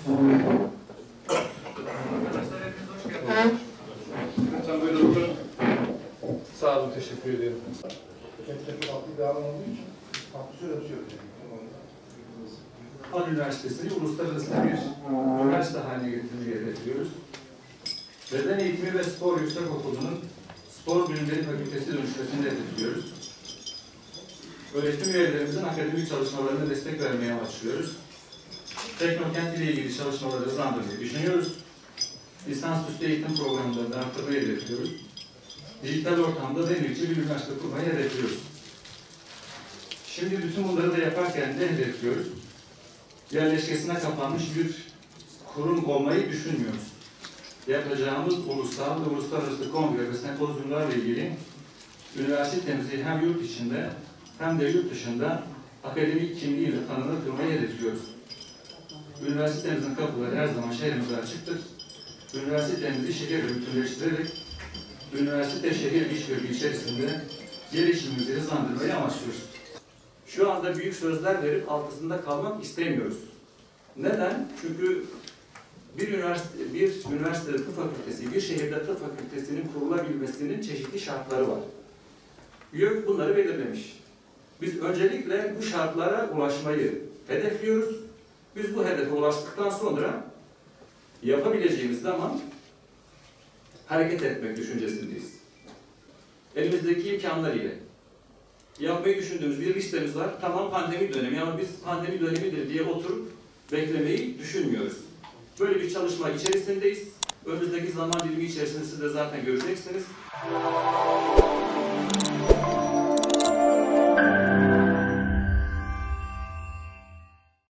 Arkadaşlar hepiniz hoş geldiniz. Lütfen böyle oturun. Sağ olun, teşekkür ederim. Farklı bir alan olduğu için farklı söyletiyor. Han Üniversitesi'ni uluslararası bir üniversite haline getirmeyi hedefliyoruz. Beden Eğitimi ve Spor Yüksekokulu'nun Spor Bilimleri Fakültesi dönüşmesini hedefliyoruz. Öğretim üyelerimizin akademik çalışmalarına destek vermeye amaçlıyoruz. Teknokent ile ilgili çalışmaları hızlandırmayı düşünüyoruz. Lisansüstü eğitim programlarını arttırmayı hedefliyoruz. Dijital ortamda denizci bir üniversite kurmayı hedefliyoruz. Şimdi bütün bunları da yaparken ne hedefliyoruz? Yerleşkesine kapanmış bir kurum olmayı düşünmüyoruz. Yapacağımız ulusal ve uluslararası kongre ve sempozyumlarla ilgili üniversitemizi hem yurt içinde hem de yurt dışında akademik kimliğiyle tanınır hedefliyoruz. Üniversitemizin kapıları her zaman şehrimize açıktır. Üniversitemizi şehirle bütünleştirerek üniversite-şehir işbirliği içerisinde gelişimimizi hızlandırmayı amaçlıyoruz. Şu anda büyük sözler verip altında kalmak istemiyoruz. Neden? Çünkü bir üniversitede tıp fakültesi, bir şehirde tıp fakültesinin kurulabilmesinin çeşitli şartları var. YÖK bunları belirlemiş. Biz öncelikle bu şartlara ulaşmayı hedefliyoruz. Biz bu hedefe ulaştıktan sonra yapabileceğimiz zaman hareket etmek düşüncesindeyiz. Elimizdeki imkanlar ile yapmayı düşündüğümüz bir listemiz var. Tamam, pandemi dönemi ama biz pandemi dönemidir diye oturup beklemeyi düşünmüyoruz. Böyle bir çalışma içerisindeyiz. Önümüzdeki zaman dilimi içerisinde siz de zaten göreceksiniz.